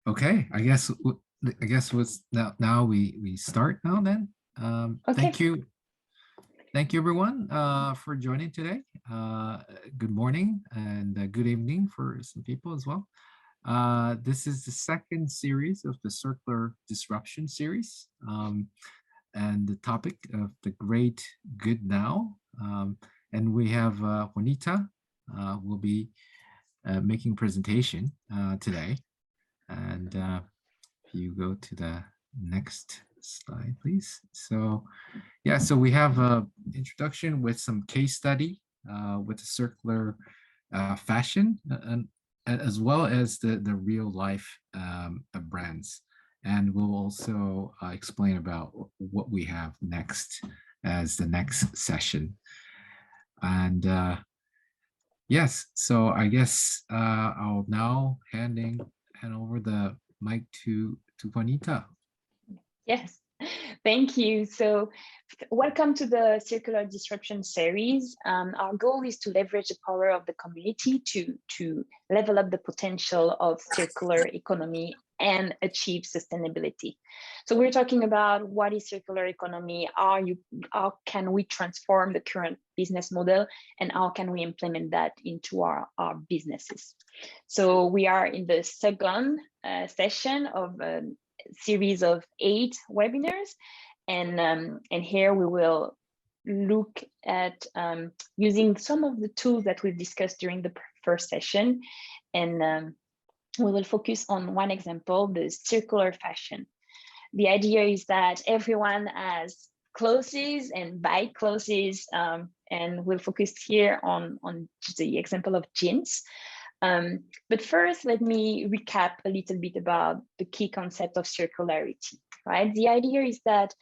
Okay, I guess what's now we start now then. Okay. Thank you everyone for joining today. Good morning and good evening for some people as well. This is the second series of the Circular Disruption series, and the topic of the great good now. And we have Juanita will be making presentation today. And if you go to the next slide, please. So, yeah, so we have a introduction with some case study with the circular fashion, and as well as the real life brands. And we'll also explain about what we have next as the next session. And yes, so I guess I'll now hand over the mic to Juanita. Yes. Thank you. So welcome to the Circular Disruption series. Our goal is to leverage the power of the community to level up the potential of circular economy and achieve sustainability. So we're talking about what is circular economy, how can we transform the current business model, and how can we implement that into our businesses. So we are in the second session of a series of 8 webinars, and here we will look at using some of the tools that we've discussed during the first session, and we will focus on one example, the circular fashion. The idea is that everyone has clothes and buy clothes, and we'll focus here on the example of jeans. But first, let me recap a little bit about the key concept of circularity, right? The idea is that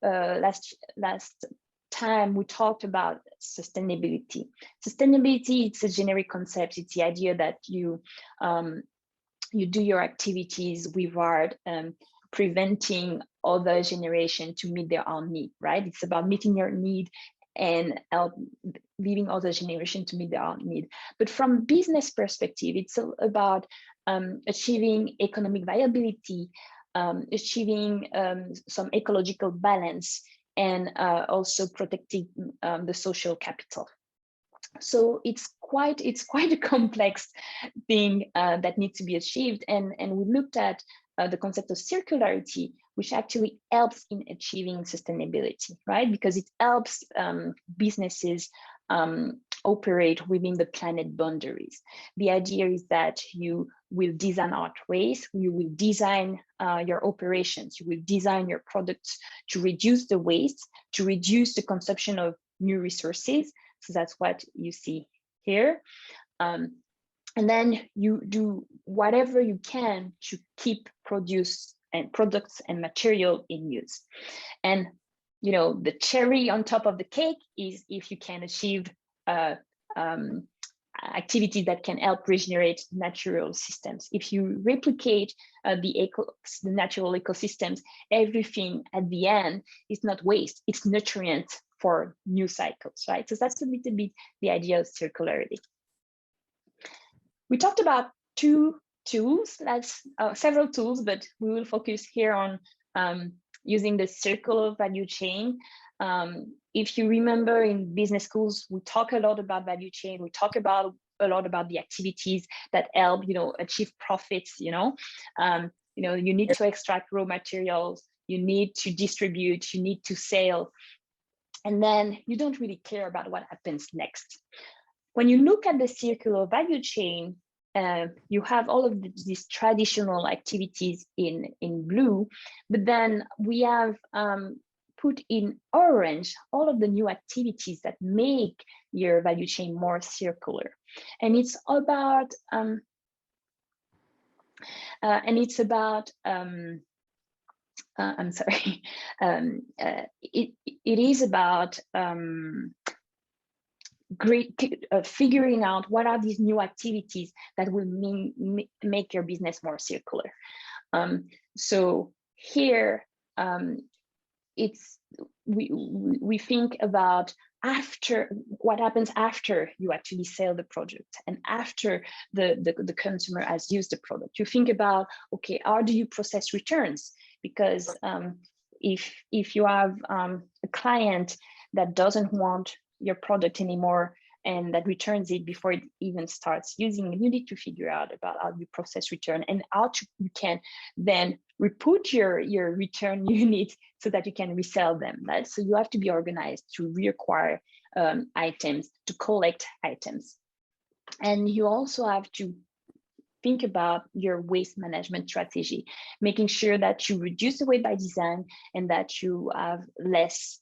last time we talked about sustainability. Sustainability, it's a generic concept. It's the idea that you do your activities without preventing other generation to meet their own need, right? It's about meeting your need and leaving other generation to meet their own need. But from business perspective, it's about achieving economic viability, achieving some ecological balance, and also protecting the social capital. So it's quite a complex thing that needs to be achieved, and we looked at the concept of circularity, which actually helps in achieving sustainability, right? Because it helps businesses operate within the planet boundaries. The idea is that you will design outways, you will design your operations, you will design your products to reduce the waste, to reduce the consumption of new resources. So that's what you see here. And then you do whatever you can to keep products and material in use. And you know, the cherry on top of the cake is if you can achieve activities that can help regenerate natural systems. If you replicate the natural ecosystems, everything at the end is not waste, it's nutrient for new cycles, right? So that's a little bit the idea of circularity. We talked about 2 tools, that's several tools, but we will focus here on using the circular value chain. If you remember in business schools, we talk a lot about value chain. We talk a lot about the activities that help, achieve profits. You need to extract raw materials, you need to distribute, you need to sell, and then you don't really care about what happens next. When you look at the circular value chain, you have all of these traditional activities in blue, but then we have put in orange all of the new activities that make your value chain more circular. And it's about I'm sorry. It is about figuring out what are these new activities that will make your business more circular. So here, we think about after, what happens after you actually sell the product and after the consumer has used the product. You think about, okay, how do you process returns? Because if you have a client that doesn't want your product anymore and that returns it before it even starts using it, you need to figure out about how you process return and how you can then reput your return units so that you can resell them. Right? So you have to be organized to reacquire items, to collect items. And you also have to think about your waste management strategy, making sure that you reduce the waste by design and that you have less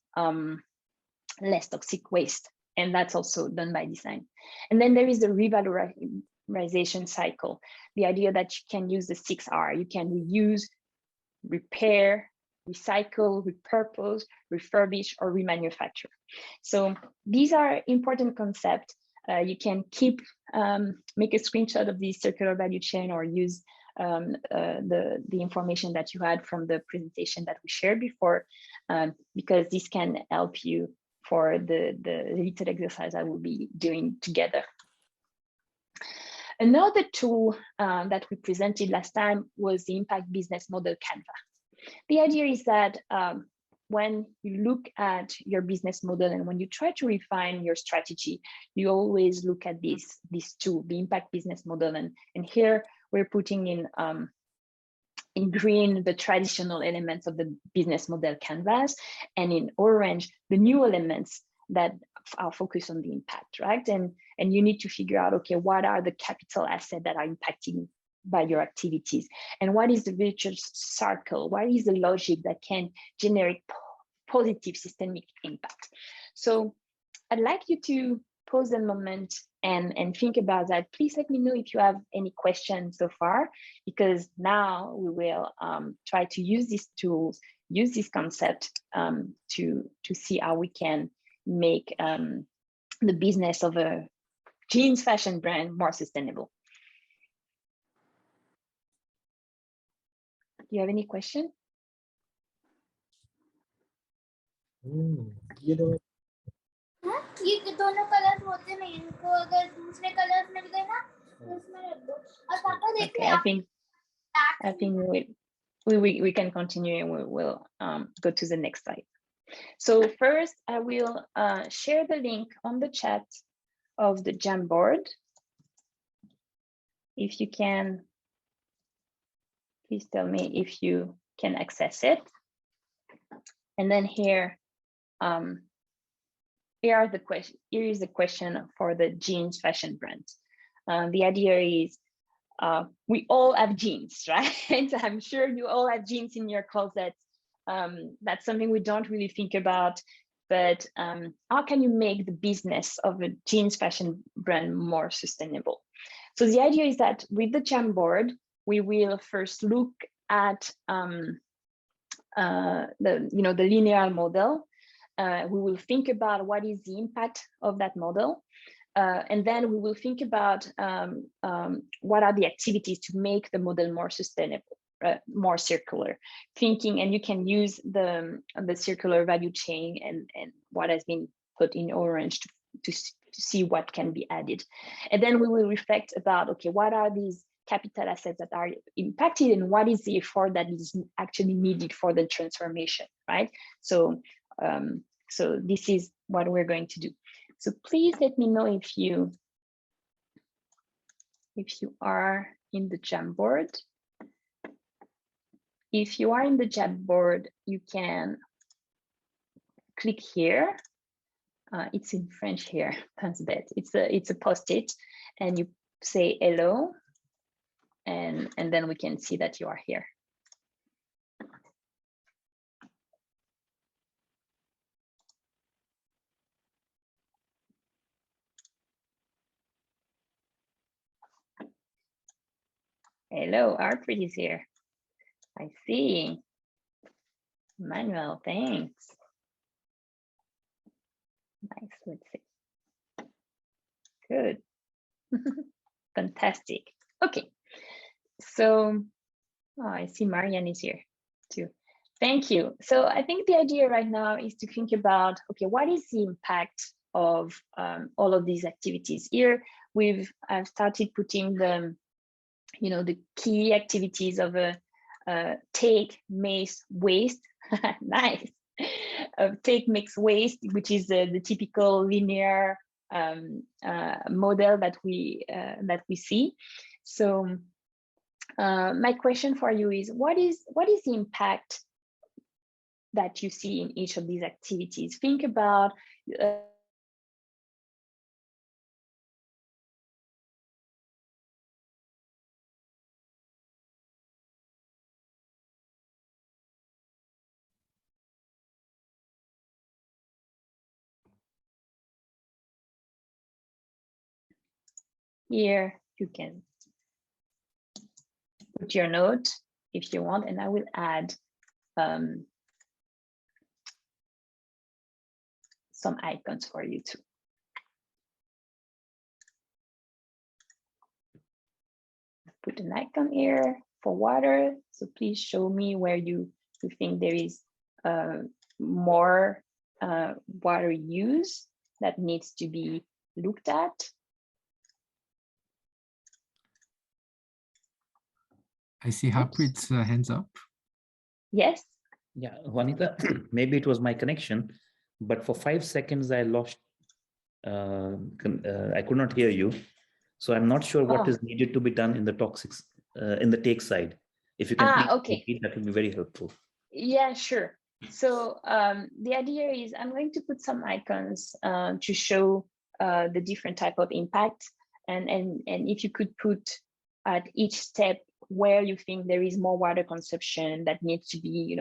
toxic waste. And that's also done by design. And then there is the revalorization cycle, the idea that you can use the 6R. You can reuse, repair, recycle, repurpose, refurbish, or remanufacture. So these are important concepts. You can make a screenshot of the circular value chain or use the information that you had from the presentation that we shared before, because this can help you for the little exercise I will be doing together. Another tool that we presented last time was the impact business model Canva. The idea is that when you look at your business model and when you try to refine your strategy, you always look at this tool, the impact business model. And here we're putting in green the traditional elements of the business model canvas, and in orange the new elements that are focused on the impact, right? And you need to figure out, okay, what are the capital assets that are impacting by your activities, and what is the virtuous circle, what is the logic that can generate positive systemic impact. So I'd like you to pause a moment and think about that. Please let me know if you have any questions so far, because now we will try to use these tools, use this concept to see how we can make the business of a jeans fashion brand more sustainable. Do you have any question? ये दोनों colour होते नहीं, इनको अगर दूसरे colour मिल गए ना तो इसमें रख दो। और पापा देखिए, I think we can continue and we will go to the next slide. So first, I will share the link on the chat of the Jamboard. If you can, please tell me if you can access it. And then here, here is the question for the jeans fashion brand. The idea is we all have jeans, right? I'm sure you all have jeans in your closet. That's something we don't really think about, but how can you make the business of a jeans fashion brand more sustainable? So the idea is that with the Jamboard, we will first look at the linear model. We will think about what is the impact of that model. And then we will think about what are the activities to make the model more sustainable, more circular thinking. And you can use the circular value chain and what has been put in orange to see what can be added. And then we will reflect about, okay, what are these capital assets that are impacted and what is the effort that is actually needed for the transformation, right? So, so this is what we're going to do. So please let me know if you are in the Jamboard. If you are in the Jamboard, you can click here. It's in French here, that's bad. It's a post-it, and you say hello, and then we can see that you are here. Hello, Arprit is here. I see. Manuel, thanks. Nice, let's see. Good. Fantastic. Okay, so I see Marianne is here too. Thank you. So I think the idea right now is to think about, okay, what is the impact of all of these activities. Here, I've started putting the, the key activities of a take, mix, waste. Nice. Take, mix, waste, which is the typical linear model that we see. So my question for you is, what is the impact that you see in each of these activities? Think about here. You can put your note if you want, and I will add some icons for you too. Put an icon here for water. So please show me where you think there is more water use that needs to be looked at. I see Harpreet's hands up. Yes. Yeah, Juanita, maybe it was my connection, but for 5 seconds I lost, I could not hear you. So I'm not sure what is needed to be done in the toxics, in the take side. If you can please repeat, that would be very helpful. Yeah, sure. So the idea is I'm going to put some icons to show the different type of impact. And if you could put at each step where you think there is more water consumption that needs to be,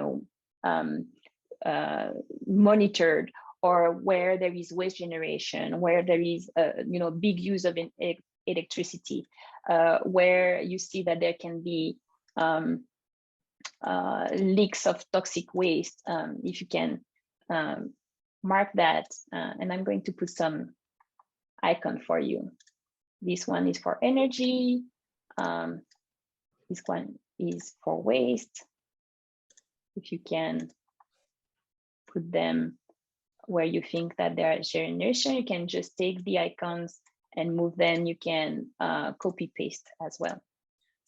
monitored, or where there is waste generation, where there is, big use of electricity, where you see that there can be leaks of toxic waste. If you can mark that, and I'm going to put some icon for you. This one is for energy. This one is for waste. If you can put them where you think that there is generation, you can just take the icons and move them. You can copy paste as well.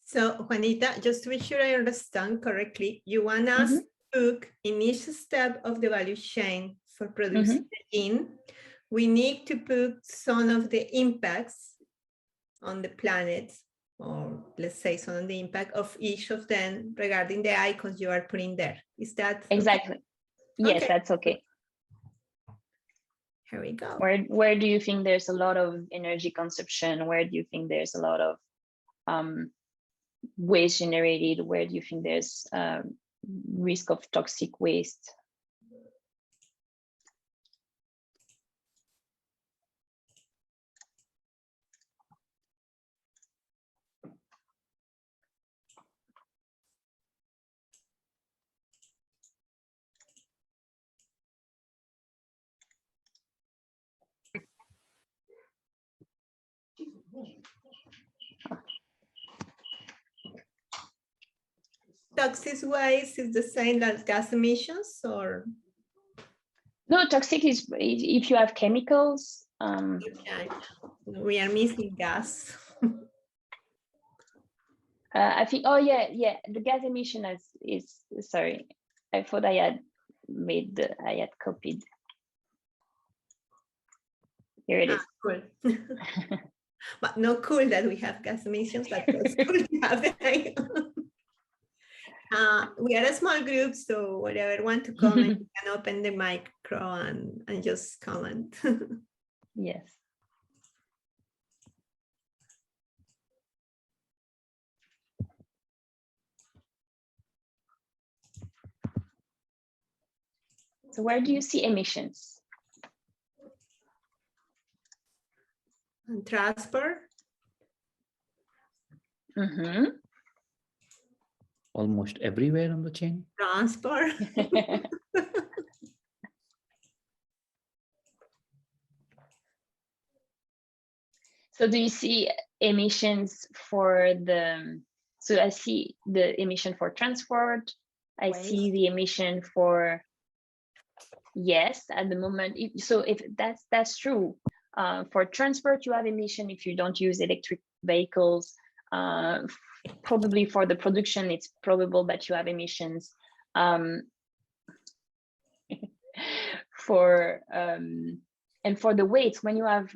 So Juanita, just to be sure I understand correctly, you want us to look in each step of the value chain for producing the gene. We need to put some of the impacts on the planet, or let's say some of the impact of each of them regarding the icons you are putting there. Is that exactly? Okay? Yes, okay. That's okay. Here we go. Where do you think there's a lot of energy consumption? Where do you think there's a lot of waste generated? Where do you think there's risk of toxic waste? Toxic waste is the same as gas emissions, or? No, toxic is if you have chemicals. Okay. We are missing gas. I think, oh yeah, the gas emission is sorry. I thought I had copied. Here it is. Cool. But not cool that we have gas emissions, but it's cool to have them. We are a small group, so whatever want to comment, you can open the micro and just comment. Yes. So where do you see emissions? And transport. Almost everywhere on the chain. Transport. So do you see emissions for so I see the emission for transport. I see the emission for yes, at the moment. So if that's true. For transport, you have emission if you don't use electric vehicles. Probably for the production, it's probable that you have emissions. And for the weights, when you have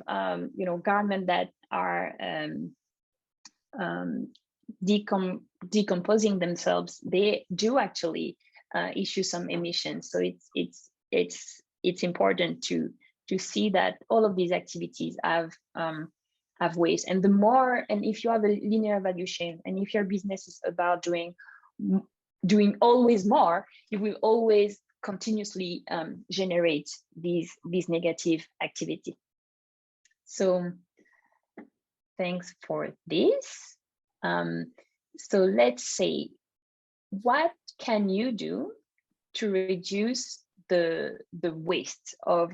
garments that are decomposing themselves, they do actually issue some emissions. So it's important to see that all of these activities have waste. And the more, and if you have a linear value chain, and if your business is about doing always more, you will always continuously generate these negative activity. So thanks for this. So let's say, what can you do to reduce the waste of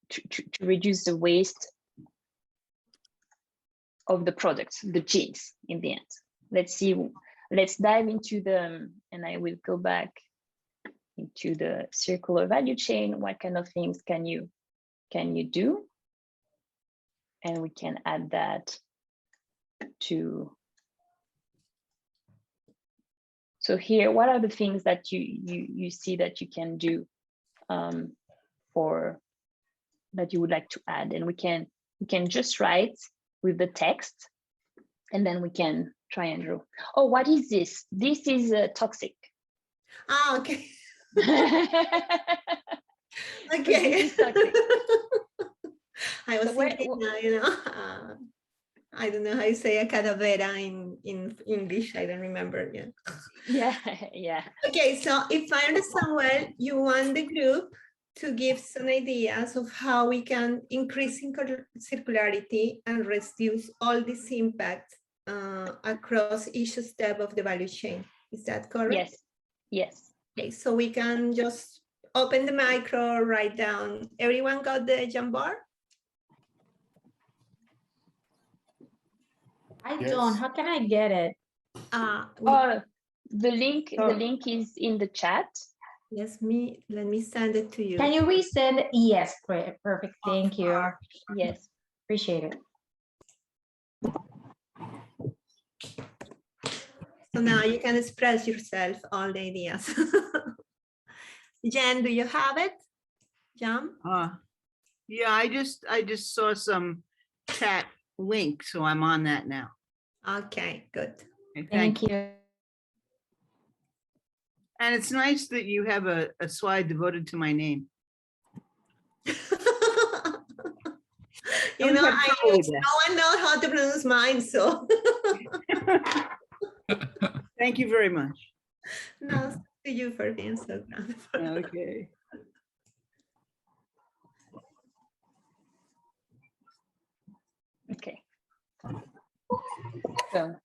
to reduce the waste of the products, the jeans in the end? Let's see. Let's dive into and I will go back into the circular value chain. What kind of things can you do? And we can add that to. So here, what are the things that you see that you can do for that you would like to add? And we can just write with the text, and then we can try and draw. Oh, what is this? This is toxic. Ah, okay. Okay. Toxic. I was thinking, I don't know how you say a calavera in English. I don't remember. Yeah. Okay, so if I understand well, you want the group to give some ideas of how we can increase circularity and reduce all this impact across each step of the value chain. Is that correct? Yes. Okay, so we can just open the micro, write down. Everyone got the Jamboard? I don't. How can I get it? The link is in the chat. Yes, let me send it to you. Can you resend? Yes, perfect. Thank you. Yes, appreciate it. So now you can express yourself, all the ideas. Jen, do you have it? Jen? Yeah, I just saw some chat link, so I'm on that now. Okay, good. Okay, thank you. And it's nice that you have a slide devoted to my name. No one knows how to pronounce mine, so. Thank you very much. No, to you for being so kind. Okay. Okay. So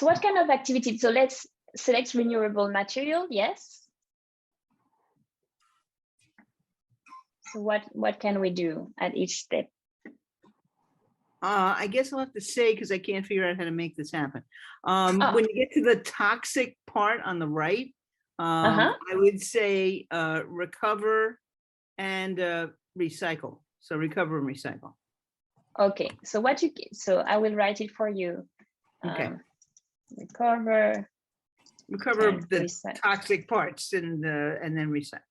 what kind of activity? So let's select renewable material. Yes. So what can we do at each step? I guess I'll have to say, because I can't figure out how to make this happen. When you get to the toxic part on the right, I would say recover and recycle. So recover and recycle. Okay. So so I will write it for you. Okay. Recover the recycle. Toxic parts and then recycle.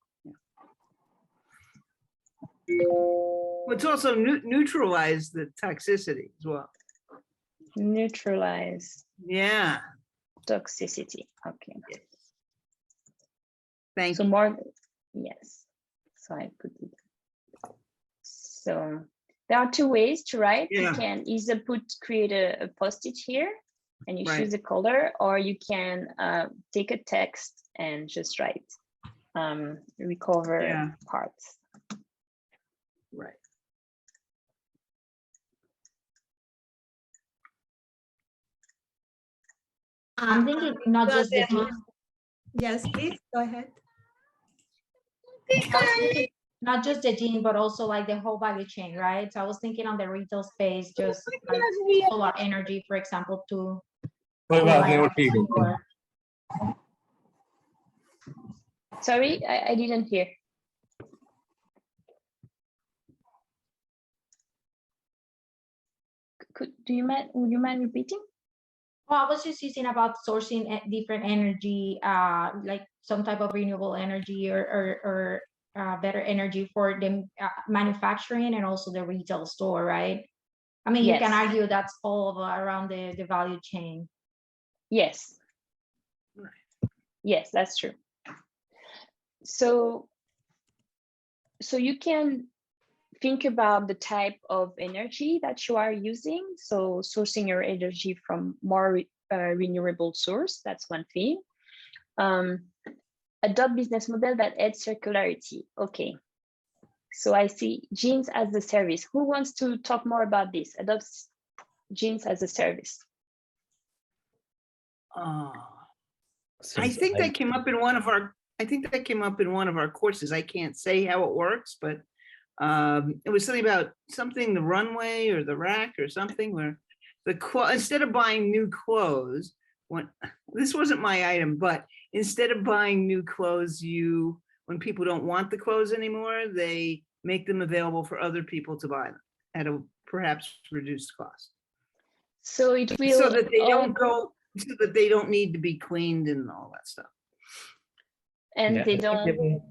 It's also neutralize the toxicity as well. Neutralize. Yeah. Toxicity. Okay. Yes. Thank you. So more. Yes. So I put it. So there are two ways to write. Yeah. You can either create a post-it here, and you choose a color, or you can take a text and just write recover parts. Right. I'm thinking not just the jeans. Yes, please go ahead. Not just the jean, but also like the whole value chain, right? So I was thinking on the retail space, just like solar energy, for example, to Sorry, I didn't hear. Would you mind repeating? Well, I was just using about sourcing different energy, like some type of renewable energy or better energy for the manufacturing and also the retail store, right? I mean, you can argue that's all around the value chain. Yes. Yes, that's true. So you can think about the type of energy that you are using. So sourcing your energy from more renewable source, that's one thing. Adopt business model that adds circularity. Okay. So I see jeans as a service. Who wants to talk more about this? Adopt jeans as a service. I think that came up in one of our. I think that came up in one of our courses. I can't say how it works, but it was something about the runway or the rack or something where instead of buying new clothes, this wasn't my item, but instead of buying new clothes, when people don't want the clothes anymore, they make them available for other people to buy them at a perhaps reduced cost. So it will so that they don't need to be cleaned and all that stuff. And they don't.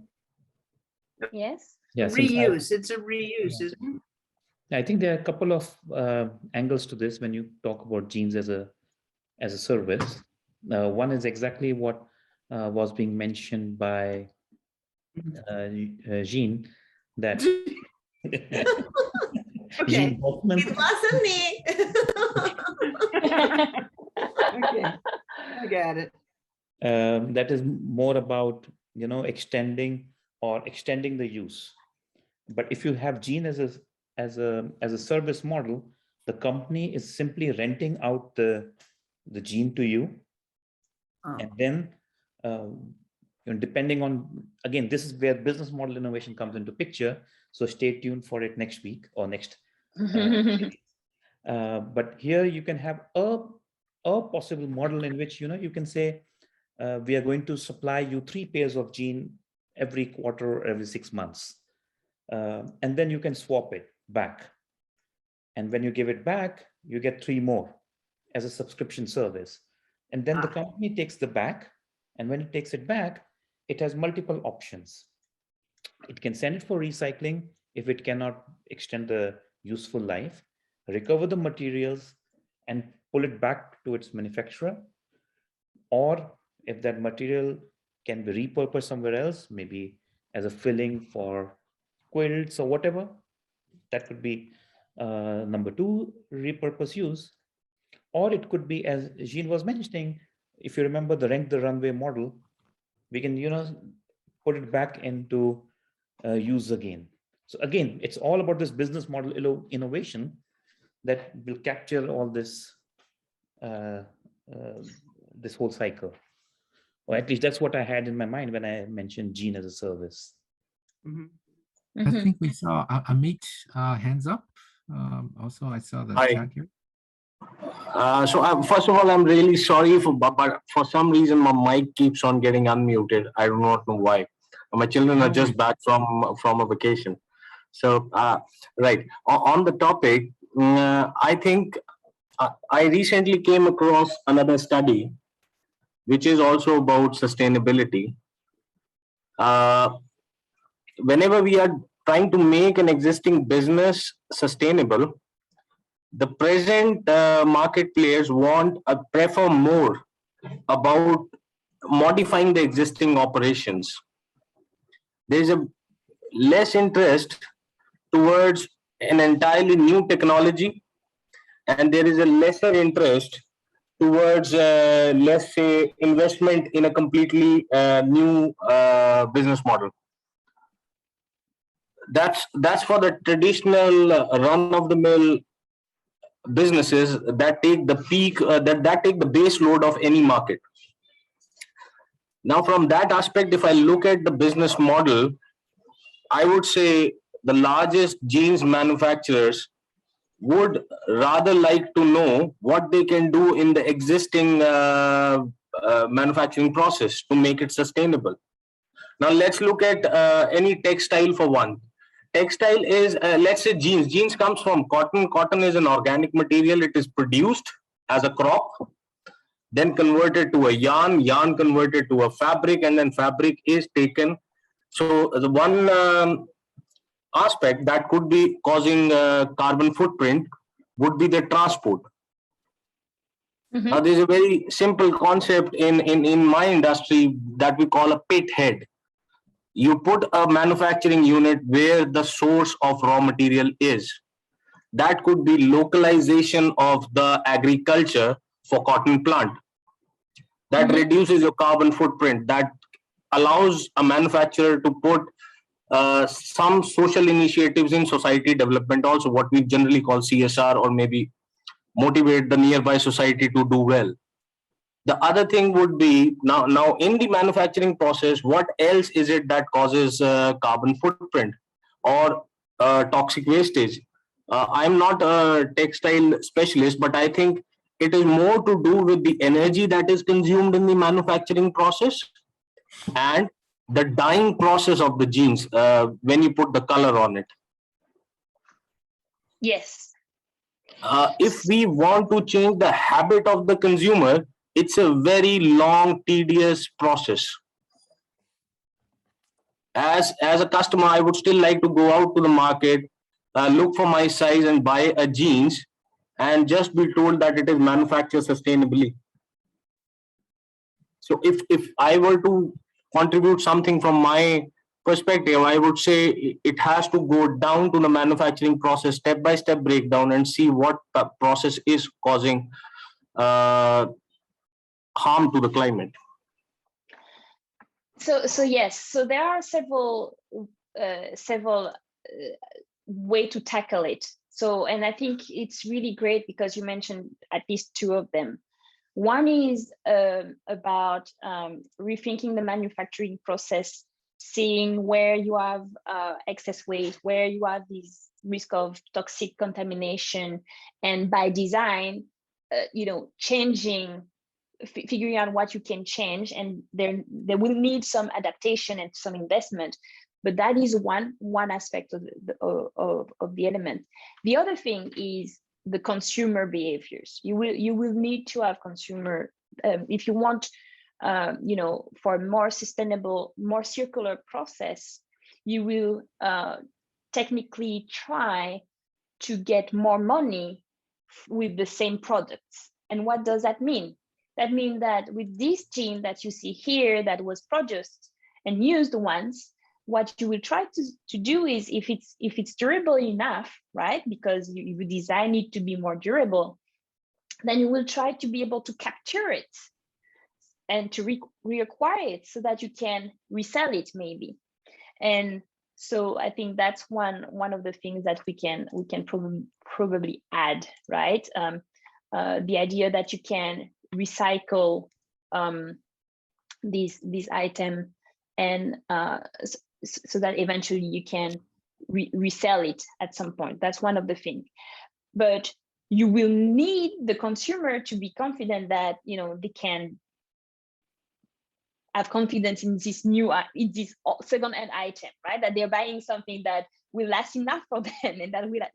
Yes. Yeah, reuse. It's a reuse, isn't it? I think there are a couple of angles to this when you talk about jeans as a service. One is exactly what was being mentioned by Jean, that Okay. Jean Hoffman, It wasn't me. Okay, I got it. that is more about extending the use. But if you have Jean as a service model, the company is simply renting out the Jean to you, and then depending on, again, this is where business model innovation comes into picture. So stay tuned for it next week or next. But here you can have a possible model in which you can say we are going to supply you 3 pairs of Jean every quarter or every 6 months. And then you can swap it back. And when you give it back, you get 3 more as a subscription service. And then the company takes the back. And when it takes it back, it has multiple options. It can send it for recycling if it cannot extend the useful life, recover the materials and pull it back to its manufacturer. Or if that material can be repurposed somewhere else, maybe as a filling for quilts or whatever, that could be number 2, repurpose use. Or it could be, as Jean was mentioning, if you remember the rent the runway model, we can put it back into use again. So again, it's all about this business model innovation that will capture all this this whole cycle. Or at least that's what I had in my mind when I mentioned Jean as a service. I think we saw Amit hands up. Also, I saw the chat here. So first of all, I'm really sorry but for some reason my mic keeps on getting unmuted. I do not know why. My children are just back from a vacation. So right on the topic, I think I recently came across another study which is also about sustainability. Whenever we are trying to make an existing business sustainable, the present market players prefer more about modifying the existing operations. There's a less interest towards an entirely new technology, and there is a lesser interest towards, let's say, investment in a completely new business model. That's for the traditional run-of-the-mill businesses that take the peak, that take the base load of any market. Now, from that aspect, if I look at the business model, I would say the largest jeans manufacturers would rather like to know what they can do in the existing manufacturing process to make it sustainable. Now let's look at any textile for one. Textile is, let's say, jeans. Jeans comes from cotton. Cotton is an organic material. It is produced as a crop, then converted to a yarn, yarn converted to a fabric, and then fabric is taken. So the one aspect that could be causing carbon footprint would be the transport. Now, there's a very simple concept in my industry that we call a pit head. You put a manufacturing unit where the source of raw material is. That could be localization of the agriculture for cotton plant. That reduces your carbon footprint. That allows a manufacturer to put some social initiatives in society development, also what we generally call CSR, or maybe motivate the nearby society to do well. The other thing would be now in the manufacturing process, what else is it that causes carbon footprint or toxic wastage? I'm not a textile specialist, but I think it is more to do with the energy that is consumed in the manufacturing process and the dyeing process of the jeans when you put the color on it. Yes. If we want to change the habit of the consumer, it's a very long, tedious process. As a customer, I would still like to go out to the market, look for my size and buy a jeans and just be told that it is manufactured sustainably. So if I were to contribute something from my perspective, I would say it has to go down to the manufacturing process, step-by-step breakdown, and see what the process is causing harm to the climate. So yes, so there are several way to tackle it. So, and I think it's really great because you mentioned at least two of them. One is about rethinking the manufacturing process, seeing where you have excess waste, where you have this risk of toxic contamination, and by design, changing, figuring out what you can change, and there will need some adaptation and some investment. But that is one aspect of the element. The other thing is the consumer behaviors. You will need to have consumer if you want, for a more sustainable, more circular process. You will technically try to get more money with the same products. And what does that mean? That means that with this jean that you see here that was produced and used once, what you will try to do is, if it's durable enough, right? Because you design it to be more durable, then you will try to be able to capture it and to reacquire it so that you can resell it maybe. And so I think that's one of the things that we can probably add, right? The idea that you can recycle this item, and so that eventually you can resell it at some point. That's one of the things. But you will need the consumer to be confident that they can have confidence in this second-hand item, right? That they're buying something that will last enough for them and that will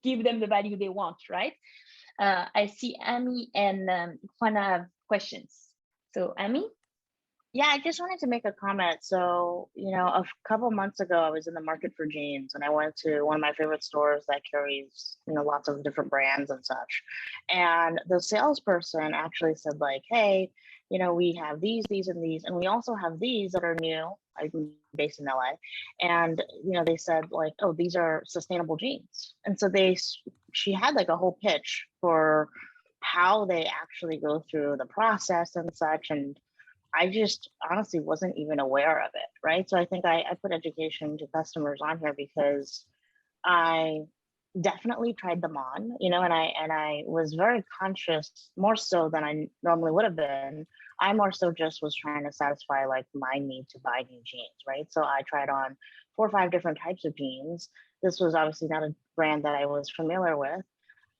give them the value they want, right? I see Amy and Juana have questions. So Amy? Yeah, I just wanted to make a comment. So, a couple months ago, I was in the market for jeans, and I went to one of my favorite stores that carries, lots of different brands and such. And the salesperson actually said, like, hey, we have these, and these, and we also have these that are new. I'm based in LA. And, they said, like, oh, these are sustainable jeans. And so she had like a whole pitch for how they actually go through the process and such. And I just honestly wasn't even aware of it, right? So I think I put education to customers on here because I definitely tried them on, and I was very conscious, more so than I normally would have been. I more so just was trying to satisfy like my need to buy new jeans, right? So I tried on 4 or 5 different types of jeans. This was obviously not a brand that I was familiar with.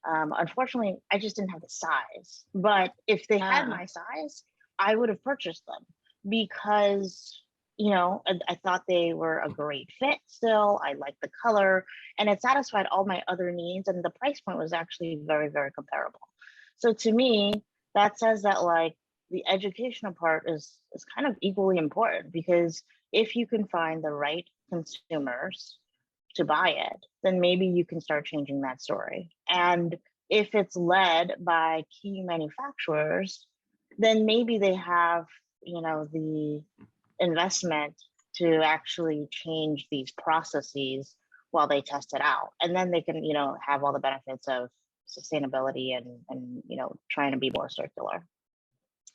Unfortunately, I just didn't have the size. But if they had my size, I would have purchased them because you know, I thought they were a great fit still. I liked the color, and it satisfied all my other needs, and the price point was actually very, very comparable. So to me, that says that like the educational part is kind of equally important, because if you can find the right consumers to buy it, then maybe you can start changing that story. And if it's led by key manufacturers, then maybe they have, you know, the investment to actually change these processes while they test it out. And then they can, you know, have all the benefits of sustainability and you know, trying to be more circular.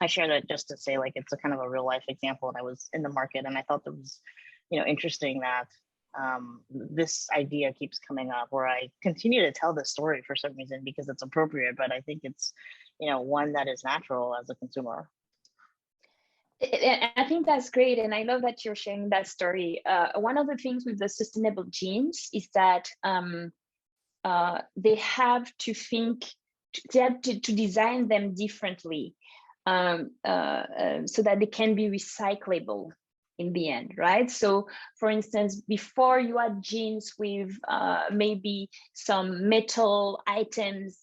I share that just to say, like, it's a kind of a real life example. And I was in the market, and I thought that was, you know, interesting that this idea keeps coming up, where I continue to tell this story for some reason because it's appropriate, but I think it's, you know, one that is natural as a consumer. I think that's great, and I love that you're sharing that story. One of the things with the sustainable jeans is that they have to think, they have to design them differently, so that they can be recyclable in the end, right? So for instance, before you had jeans with maybe some metal items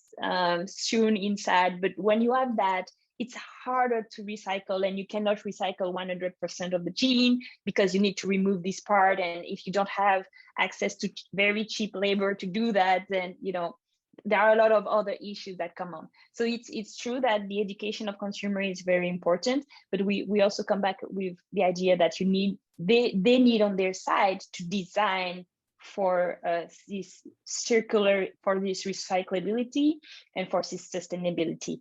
sewn inside, but when you have that, it's harder to recycle, and you cannot recycle 100% of the jean because you need to remove this part. And if you don't have access to very cheap labor to do that, then, you know, there are a lot of other issues that come on. So it's true that the education of consumer is very important, but we also come back with the idea that they need on their side to design for this circular, for this recyclability, and for this sustainability.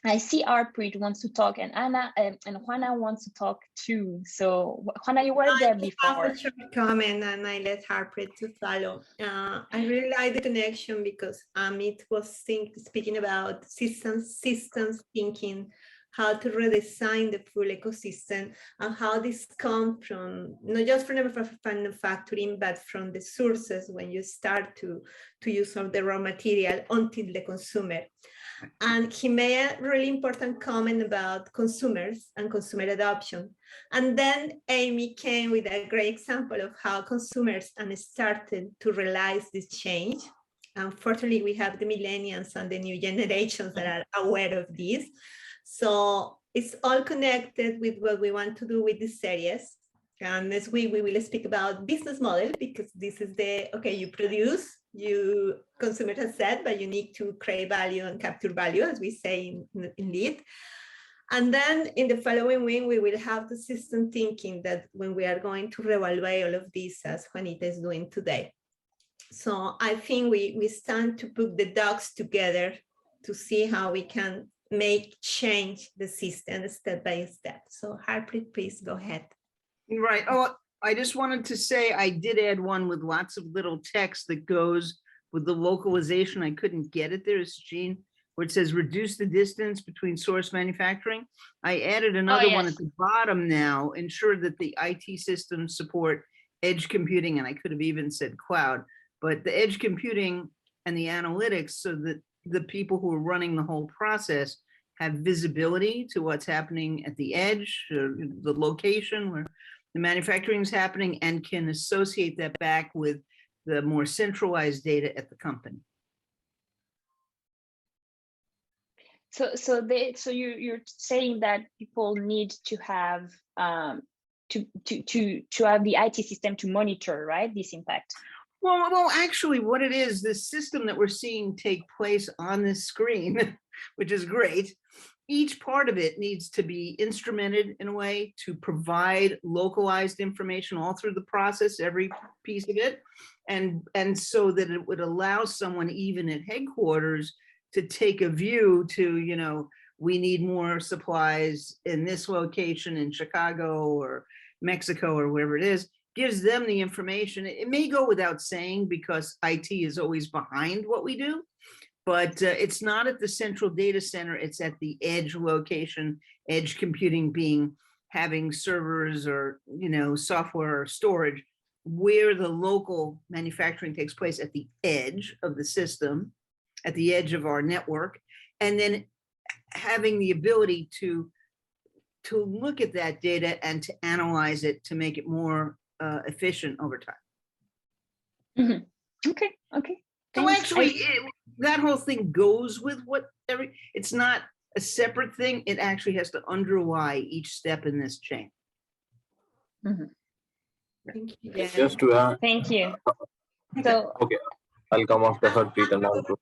I see Harpreet wants to talk, and Anna and Juana wants to talk too. So Juana, you were there before. I have a short comment, and I let Harpreet to follow. I really like the connection because Amit was speaking about systems thinking, how to redesign the full ecosystem, and how this comes from not just from the manufacturing, but from the sources when you start to use some of the raw material until the consumer. And he made a really important comment about consumers and consumer adoption. And then Amy came with a great example of how consumers started to realize this change. Unfortunately, we have the millennials and the new generations that are aware of this. So it's all connected with what we want to do with this series. And this week we will speak about business model, because this is okay, you produce, you consumer has said, but you need to create value and capture value, as we say in lead. And then in the following week, we will have the system thinking, that when we are going to reevaluate all of this, as Juanita is doing today. So I think we stand to put the dots together to see how we can change the system step by step. So Harpreet, please go ahead. Right. Oh, I just wanted to say I did add one with lots of little text that goes with the localization. I couldn't get it. There's Jean, where it says reduce the distance between source manufacturing. I added another one at the bottom now, ensure that the IT systems support edge computing, and I could have even said cloud, but the edge computing and the analytics, so that the people who are running the whole process have visibility to what's happening at the edge, the location where the manufacturing is happening, and can associate that back with the more centralized data at the company. So you're saying that people need to have to have the IT system to monitor, right, this impact? Well, actually, what it is, the system that we're seeing take place on this screen, which is great. Each part of it needs to be instrumented in a way to provide localized information all through the process, every piece of it, and so that it would allow someone even at headquarters to take a view to, you know, we need more supplies in this location in Chicago or Mexico or wherever it is, gives them the information. It may go without saying because IT is always behind what we do, but it's not at the central data center, it's at the edge location, edge computing being having servers or, you know, software or storage, where the local manufacturing takes place at the edge of the system, at the edge of our network, and then having the ability to to look at that data and to analyze it to make it more efficient over time. Okay. So Thanks. actually, that whole thing goes with it's not a separate thing. It actually has to underlie each step in this chain. Thank you. Just to add. Thank you. So Okay, I'll come after Harpreet and Ankur.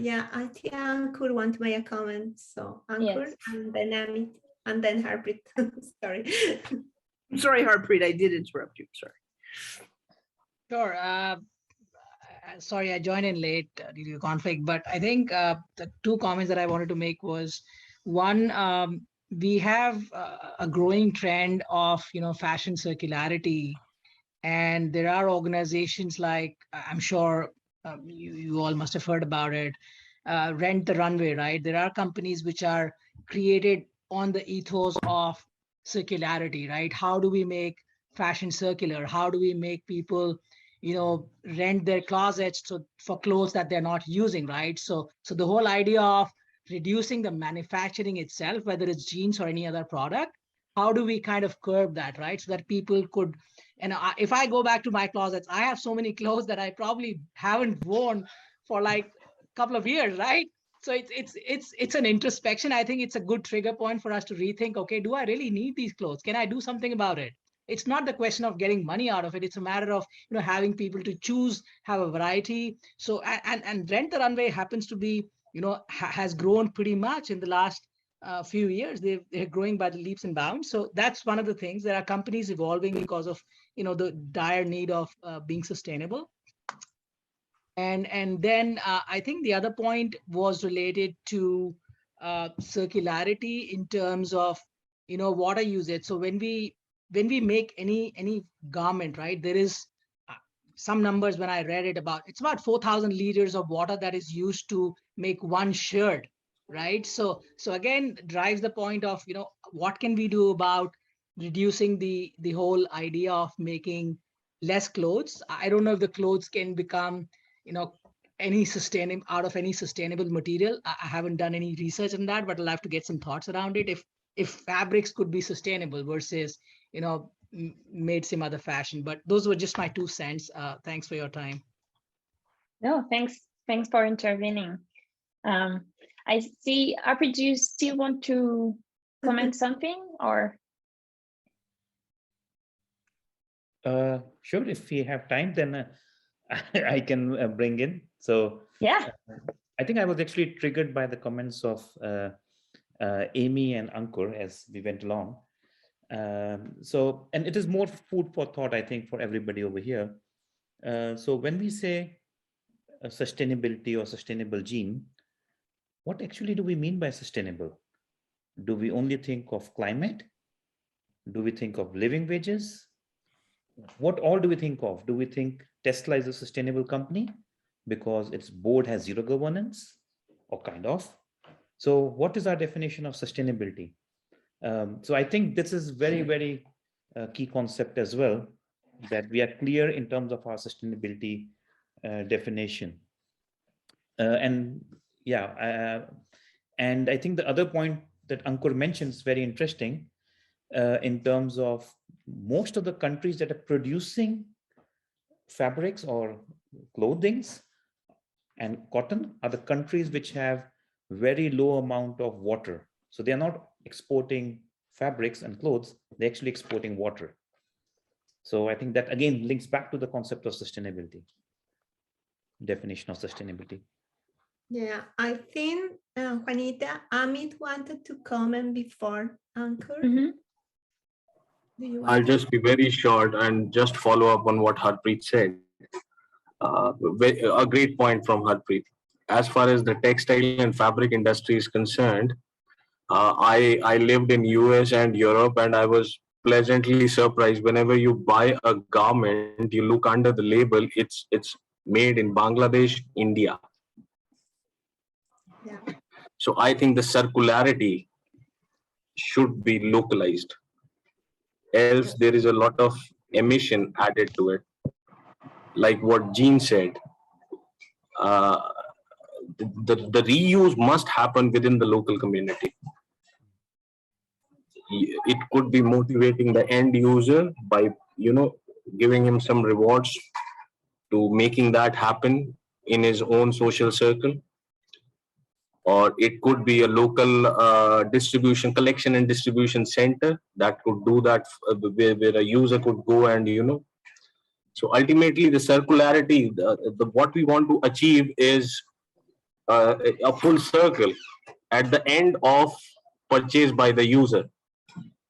Yeah, I think Ankur want to make a comment. So Ankur, Yes. and then Amit, and then Harpreet. Sorry. I'm sorry, Harpreet, I did interrupt you. Sorry. Sure. Sorry, I joined in late due to conflict, but I think the two comments that I wanted to make was one, we have a growing trend of fashion circularity, and there are organizations like, I'm sure you all must have heard about it, Rent the Runway, right? There are companies which are created on the ethos of circularity, right? How do we make fashion circular? How do we make people rent their closets for clothes that they're not using, right? So the whole idea of reducing the manufacturing itself, whether it's jeans or any other product, how do we kind of curb that, right? So that people could, and if I go back to my closets, I have so many clothes that I probably haven't worn for like a couple of years, right? So it's an introspection. I think it's a good trigger point for us to rethink, okay, do I really need these clothes? Can I do something about it? It's not the question of getting money out of it. It's a matter of having people to choose, have a variety. So and Rent the Runway happens to be has grown pretty much in the last few years. They're growing by the leaps and bounds. So that's one of the things. There are companies evolving because of the dire need of being sustainable. And then I think the other point was related to circularity in terms of water usage. So when we make any garment, right, there is some numbers when I read it about, it's about 4,000 liters of water that is used to make one shirt, right? So again, drives the point of what can we do about reducing the whole idea of making less clothes. I don't know if the clothes can become any sustainable material. I haven't done any research on that, but I'll have to get some thoughts around it. If fabrics could be sustainable versus made some other fashion. But those were just my 2 cents. Thanks for your time. No, thanks for intervening. I see, Harpreet, do you still want to comment something or? Sure, if we have time, then I can bring in. So yeah, I think I was actually triggered by the comments of Amy and Ankur as we went along. And it is more food for thought, I think, for everybody over here. So when we say sustainability or sustainable gene, what actually do we mean by sustainable? Do we only think of climate? Do we think of living wages? What all do we think of? Do we think Tesla is a sustainable company because its board has zero governance, or kind of? So what is our definition of sustainability? So I think this is very, very key concept as well, that we are clear in terms of our sustainability definition. And I think the other point that Ankur mentions is very interesting in terms of most of the countries that are producing fabrics or clothings and cotton are the countries which have very low amount of water. So they are not exporting fabrics and clothes, they're actually exporting water. So I think that again links back to the concept of sustainability, definition of sustainability. Yeah, I think Juanita, Amit wanted to comment before Ankur. I'll just be very short and just follow up on what Harpreet said. A great point from Harpreet. As far as the textile and fabric industry is concerned, I lived in US and Europe, and I was pleasantly surprised. Whenever you buy a garment, you look under the label, it's made in Bangladesh, India. Yeah. So I think the circularity should be localized. Else there is a lot of emission added to it. Like what Jean said, the reuse must happen within the local community. it could be motivating the end user by, giving him some rewards to making that happen in his own social circle. Or it could be a local distribution collection and distribution center that could do that, where a user could go and, so ultimately the circularity, what we want to achieve is a full circle at the end of purchase by the user.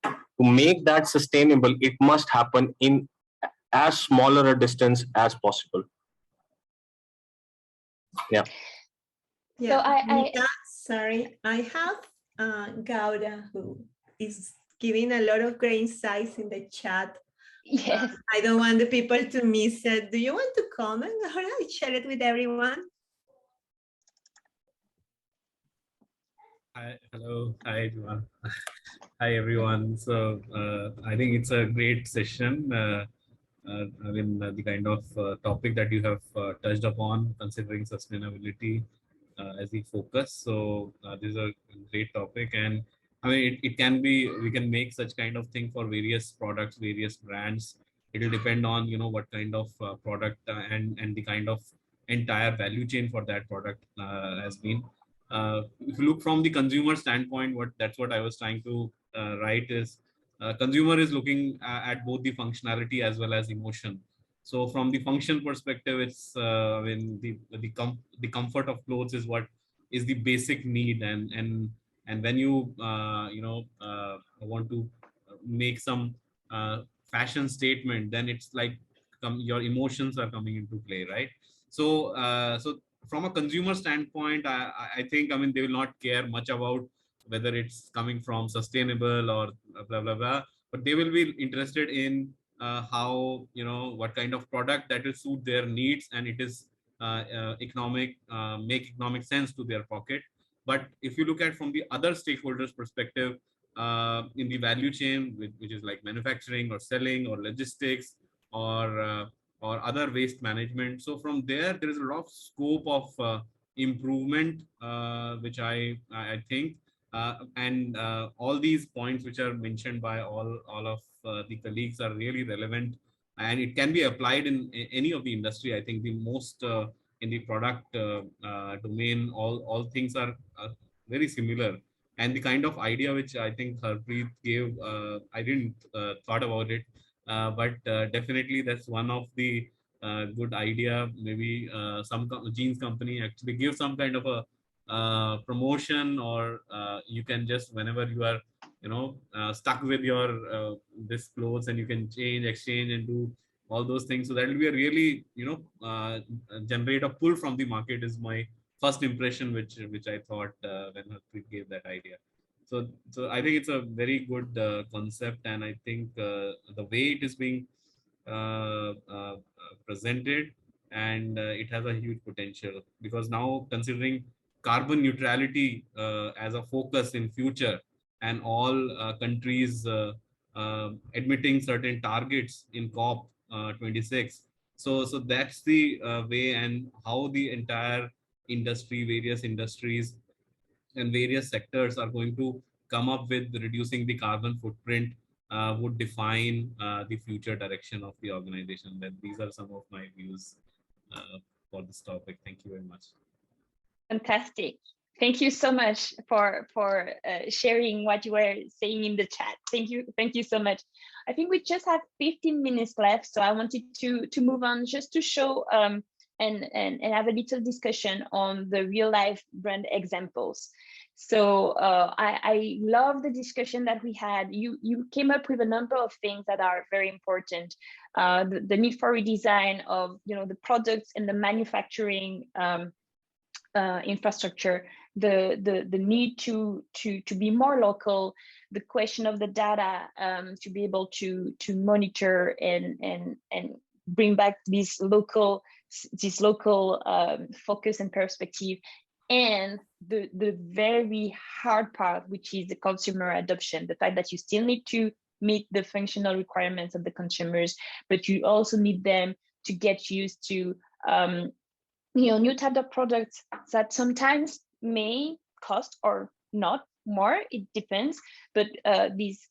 To make that sustainable, it must happen in as smaller a distance as possible. Yeah. Yeah, So Anita, sorry, I have Gauda, who is giving a lot of great insights in the chat. Yes. I don't want the people to miss it. Do you want to comment or I share it with everyone? Hi, hello, hi everyone. Hi everyone. So I think it's a great session. I mean, the kind of topic that you have touched upon, considering sustainability as the focus. So this is a great topic, and I mean, it can be, we can make such kind of thing for various products, various brands. It will depend on, what kind of product and the kind of entire value chain for that product has been. If you look from the consumer standpoint, that's what I was trying to write is, consumer is looking at both the functionality as well as emotion. So from the function perspective, it's I mean, the comfort of clothes is what is the basic need, and when you want to make some fashion statement, then it's like your emotions are coming into play, right? So from a consumer standpoint, I think, I mean, they will not care much about whether it's coming from sustainable or blah blah blah, but they will be interested in how, what kind of product that will suit their needs, and it is make economic sense to their pocket. But if you look at from the other stakeholders perspective, in the value chain, which is like manufacturing or selling or logistics or other waste management, so from there is a lot of scope of improvement, which I think, and all these points which are mentioned by all of the colleagues are really relevant, and it can be applied in any of the industry. I think the most in the product domain, all things are very similar, and the kind of idea which I think Harpreet gave, I didn't thought about it, but definitely that's one of the good idea. Maybe some jeans company actually give some kind of a promotion, or you can just, whenever you are stuck with your this clothes, and you can change, exchange, and do all those things. So that will be a really generate a pull from the market, is my first impression, which I thought when Harpreet gave that idea. So I think it's a very good concept, and I think the way it is being presented, and it has a huge potential, because now considering carbon neutrality as a focus in future, and all countries admitting certain targets in COP 26, so that's the way, and how the entire industry, various industries and various sectors are going to come up with reducing the carbon footprint, would define the future direction of the organization. That these are some of my views for this topic. Thank you very much. Fantastic. Thank you so much for sharing what you were saying in the chat. Thank you so much. I think we just have 15 minutes left, so I wanted to move on just to show and have a little discussion on the real life brand examples. So I love the discussion that we had. You came up with a number of things that are very important. The need for redesign of the products and the manufacturing infrastructure, the need to be more local, the question of the data, to be able to monitor and bring back this local focus and perspective, and the very hard part, which is the consumer adoption, the fact that you still need to meet the functional requirements of the consumers, but you also need them to get used to new type of products that sometimes may cost or not more, it depends, but this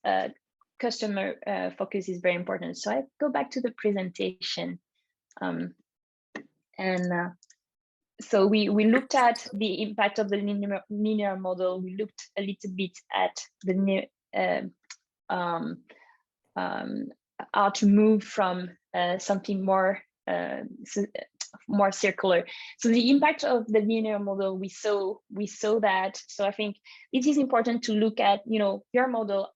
customer focus is very important. So I go back to the presentation. So we looked at the impact of the linear model. We looked a little bit at the how to move from something more more circular. So the impact of the linear model, we saw that. So I think it is important to look at, your model,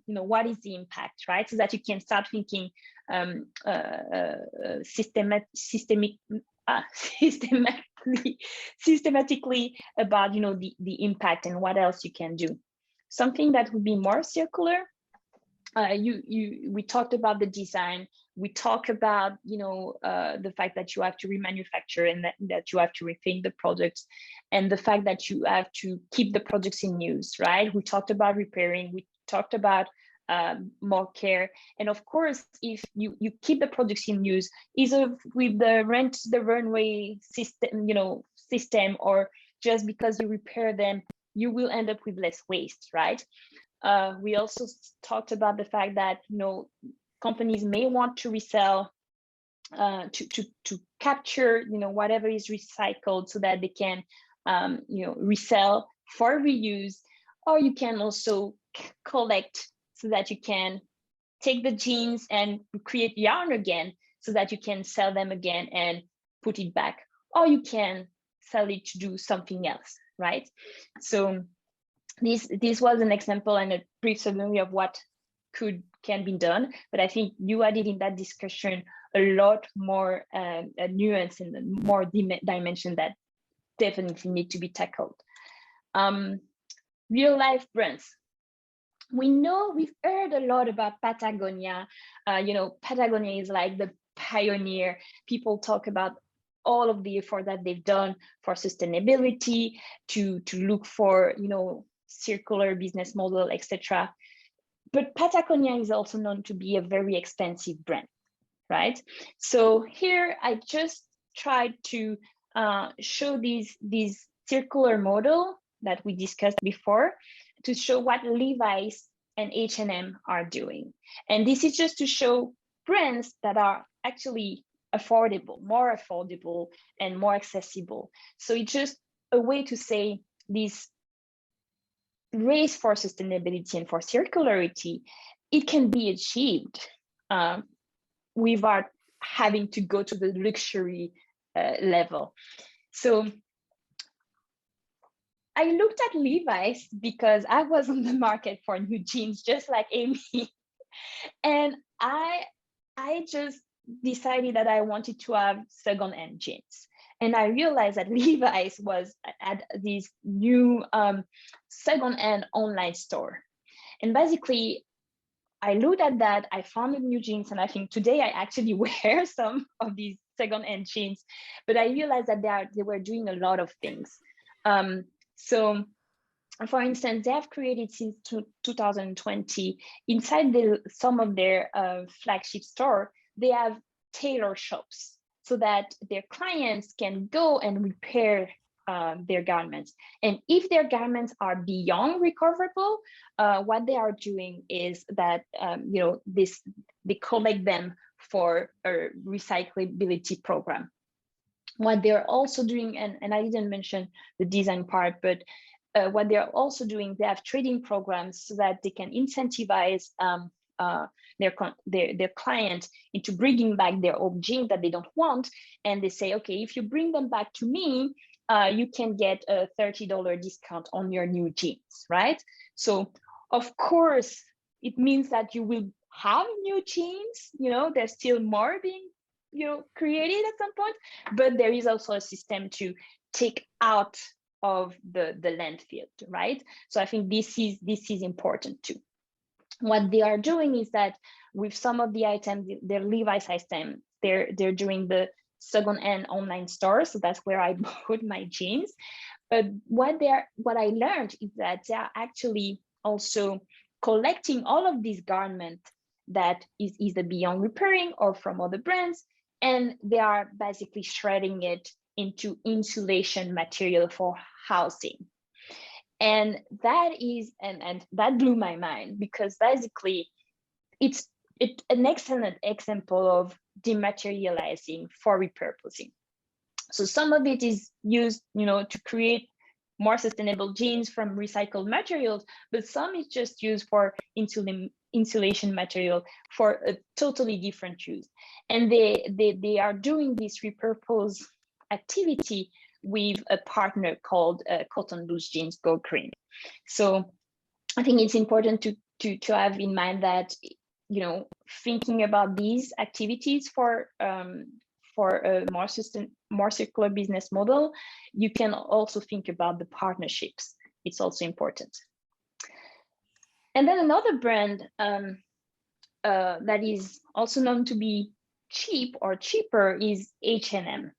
what is the impact, right? So that you can start thinking systematically about, the impact and what else you can do. Something that would be more circular. We talked about the design. We talk about, the fact that you have to remanufacture and that you have to rethink the products, and the fact that you have to keep the products in use, right? We talked about repairing. We talked about more care. And of course, if you keep the products in use, either with the rent the runway system, or just because you repair them, you will end up with less waste, right? We also talked about the fact that companies may want to resell, to capture whatever is recycled, so that they can resell for reuse, or you can also collect, so that you can take the jeans and create yarn again, so that you can sell them again and put it back, or you can sell it to do something else, right? So this was an example and a brief summary of what can be done, but I think you added in that discussion a lot more nuance and more dimension that definitely need to be tackled. Real life brands. We've heard a lot about Patagonia. Patagonia is like the pioneer. People talk about all of the effort that they've done for sustainability, to look for circular business model, etc. But Patagonia is also known to be a very expensive brand, right? So here I just tried to show these circular model that we discussed before, to show what Levi's and H&M are doing. And this is just to show brands that are actually more affordable and more accessible. So it's just a way to say this race for sustainability and for circularity, it can be achieved without having to go to the luxury level. So I looked at Levi's because I was on the market for new jeans, just like Amy. And I just decided that I wanted to have second-hand jeans. And I realized that Levi's was at this new second-hand online store. And basically, I looked at that, I found the new jeans, and I think today I actually wear some of these second-hand jeans, but I realized that they were doing a lot of things. So, for instance, they have created since 2020, inside some of their flagship store, they have tailor shops, so that their clients can go and repair their garments. And if their garments are beyond recoverable, what they are doing is that they collect them for a recyclability program. What they're also doing, and I didn't mention the design part, but what they're also doing, they have trading programs so that they can incentivize their client into bringing back their old jeans that they don't want. And they say, okay, if you bring them back to me, you can get a $30 discount on your new jeans, right? So of course, it means that you will have new jeans, there's still more being created at some point, but there is also a system to take out of the landfill, right? So I think this is important too. What they are doing is that with some of the items, their Levi's item, they're doing the second-hand online store, so that's where I bought my jeans. But what I learned is that they are actually also collecting all of these garments that is either beyond repairing or from other brands, and they are basically shredding it into insulation material for housing. And that is, and that blew my mind, because basically it's an excellent example of dematerializing for repurposing. So some of it is used, to create more sustainable jeans from recycled materials, but some is just used for insulation material for a totally different use. And they are doing this repurpose activity with a partner called Cotton Loose Jeans Go Green. So I think it's important to have in mind that, thinking about these activities for a more circular business model, you can also think about the partnerships. It's also important. And then another brand that is also known to be cheap or cheaper is H&M,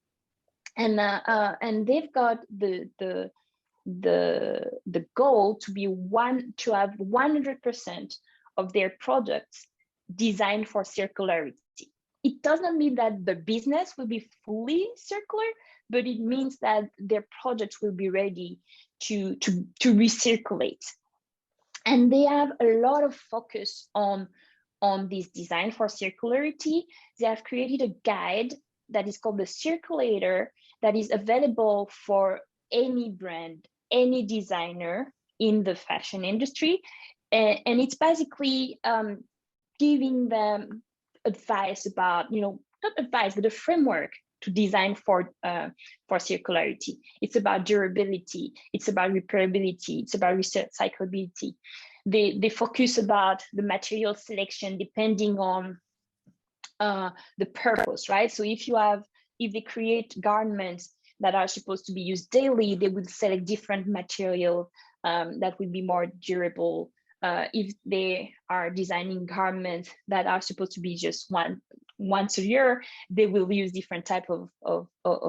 and they've got the goal to have 100% of their products designed for circularity. It doesn't mean that the business will be fully circular, but it means that their products will be ready to recirculate. And they have a lot of focus on this design for circularity. They have created a guide that is called the Circulator, that is available for any brand, any designer in the fashion industry. And it's basically giving them advice about, not advice, but a framework to design for circularity. It's about durability. It's about repairability. It's about recyclability. They focus about the material selection depending on the purpose, right? So if they create garments that are supposed to be used daily, they will select different material that will be more durable. If they are designing garments that are supposed to be just once a year, they will use different type of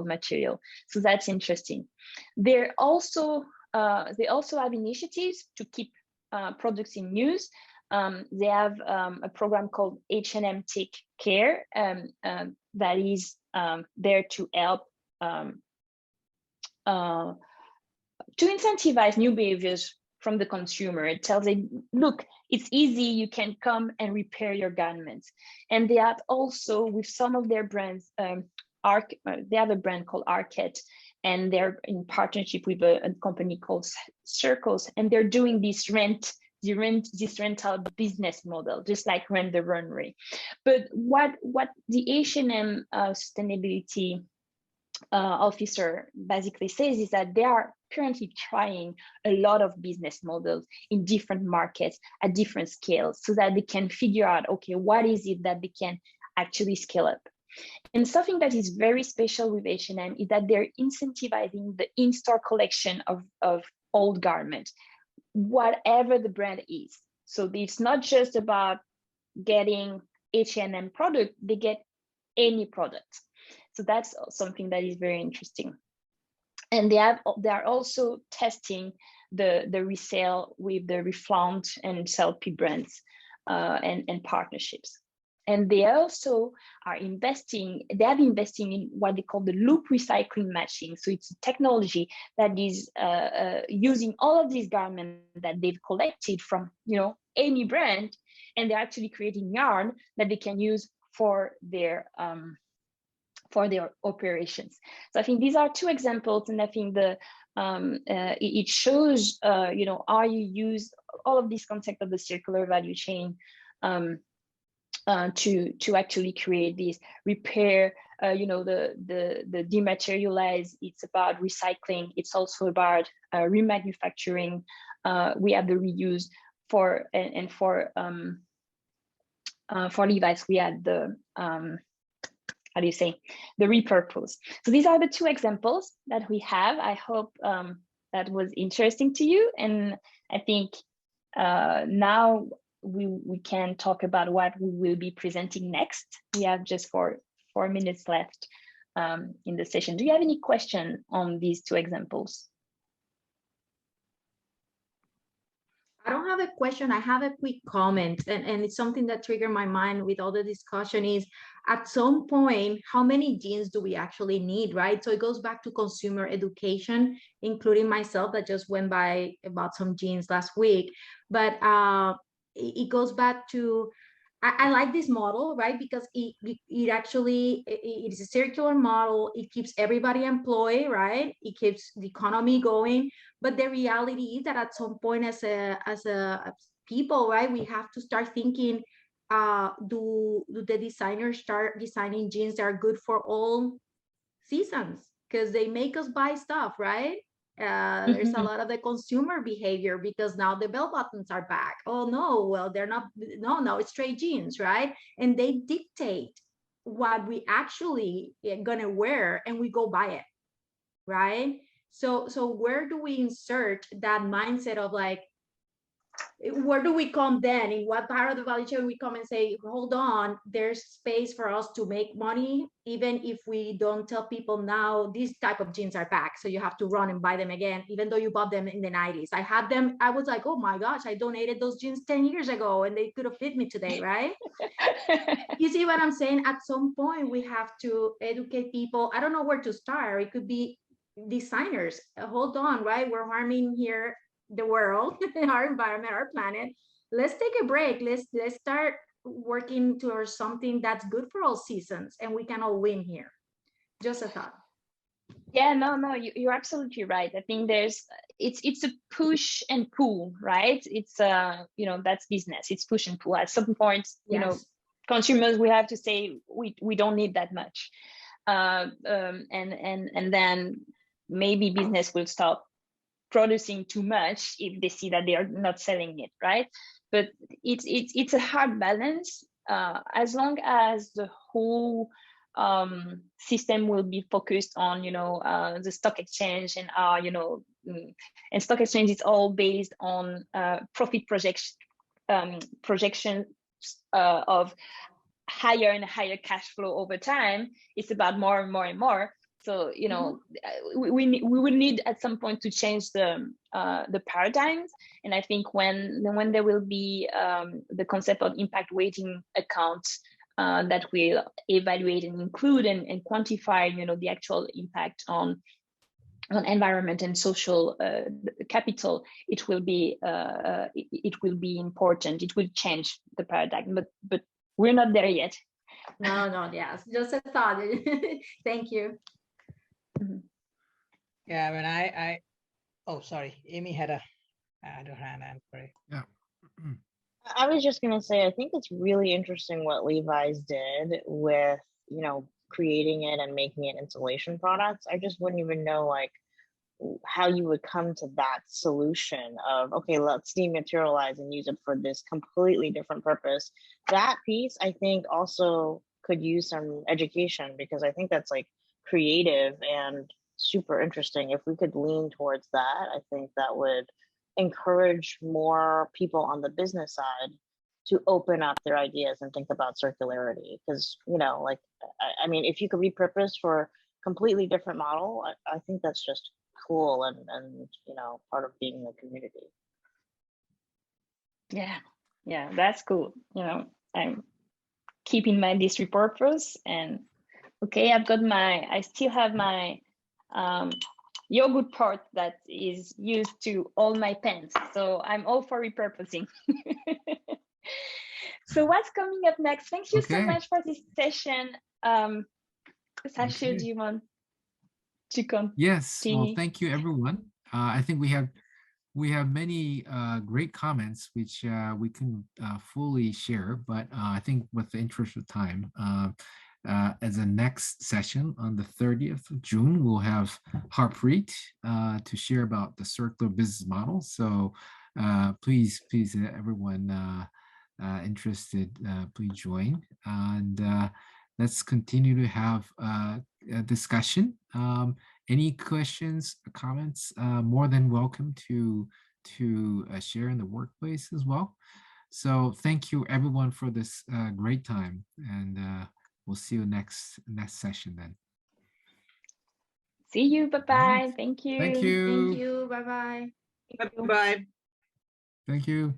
material. So that's interesting. They also have initiatives to keep products in use. They have a program called H&M Take Care that is there to help to incentivize new behaviors from the consumer. It tells them, look, it's easy, you can come and repair your garments. And they have also, with some of their brands, they have a brand called Arket, and they're in partnership with a company called Circles, and they're doing this rental business model, just like Rent the Runway. But what the H&M sustainability officer basically says is that they are currently trying a lot of business models in different markets at different scales, so that they can figure out, okay, what is it that they can actually scale up. And something that is very special with H&M is that they're incentivizing the in-store collection of old garments, whatever the brand is. So it's not just about getting H&M product, they get any product. So that's something that is very interesting. And they are also testing the resale with the Reflaunt and Selfie brands and partnerships. And they also are investing in what they call the loop recycling matching. So it's a technology that is using all of these garments that they've collected from any brand, and they're actually creating yarn that they can use for their operations. So I think these are two examples, and I think it shows how you use all of this concept of the circular value chain to actually create this repair. The dematerialize. It's about recycling. It's also about remanufacturing. We have the reuse for Levi's. We had the the repurpose. So these are the two examples that we have. I hope that was interesting to you, and I think now we can talk about what we will be presenting next. We have just 4 minutes left in the session. Do you have any question on these two examples? I don't have a question. I have a quick comment, and it's something that triggered my mind with all the discussion is at some point, how many jeans do we actually need, right? So it goes back to consumer education, including myself that just went by about some jeans last week. But it goes back to, I like this model, right? Because it actually, it is a circular model. It keeps everybody employed, right? It keeps the economy going. But the reality is that at some point as a people, right, we have to start thinking, do the designers start designing jeans that are good for all seasons? Because they make us buy stuff, right? There's a lot of the consumer behavior because now the bell buttons are back. Oh no, well, they're not, no, it's straight jeans, right? And they dictate what we actually gonna wear and we go buy it, right? So where do we insert that mindset of like, where do we come then? In what part of the value chain we come and say, hold on, there's space for us to make money, even if we don't tell people now these type of jeans are back, so you have to run and buy them again, even though you bought them in the 90s. I had them, I was like, oh my gosh, I donated those jeans 10 years ago and they could have fit me today, right? You see what I'm saying? At some point we have to educate people. I don't know where to start. It could be designers. Hold on, right? We're harming here the world, our environment, our planet. Let's take a break. Let's start working towards something that's good for all seasons, and we can all win here. Just a thought. Yeah, no, you're absolutely right. I think it's a push and pull, right? It's that's business. It's push and pull. At some point, consumers, we have to say we don't need that much, and then maybe business will stop producing too much if they see that they are not selling it, right? But it's a hard balance. As long as the whole system will be focused on the stock exchange and and stock exchange is all based on profit projections of higher and higher cash flow over time. It's about more and more and more. So we would need at some point to change the paradigms, and I think when there will be the concept of impact weighting accounts that will evaluate and include and quantify the actual impact on environment and social capital, it will be important. It will change the paradigm, but we're not there yet. No, yes, just a thought. Thank you. Yeah, I mean, oh, sorry, Amy had a hand. I'm sorry. Yeah. I was just going to say, I think it's really interesting what Levi's did with, creating it and making it insulation products. I just wouldn't even know like how you would come to that solution of, okay, let's dematerialize and use it for this completely different purpose. That piece, I think, also could use some education, because I think that's like creative and super interesting. If we could lean towards that, I think that would encourage more people on the business side to open up their ideas and think about circularity. Because I mean, if you could repurpose for completely different model, I think that's just cool and part of being in the community. Yeah, that's cool. I'm keeping my this repurpose, and okay, I still have my yogurt pot that is used to all my pens, so I'm all for repurposing. So what's coming up next? Thank you so much for this session. Sasha, do you want to come? Yes, well, thank you everyone. I think we have many great comments which we can fully share, but I think with the interest of time, as a next session on the 30th of June, we'll have Harpreet to share about the circular business model. So please, everyone interested, please join, and let's continue to have a discussion. Any questions, comments, more than welcome to share in the workplace as well. So thank you everyone for this great time, and we'll see you next session then. See you. Bye-bye. Thank you. Thank you. Thank you. Bye-bye. Bye. Thank you.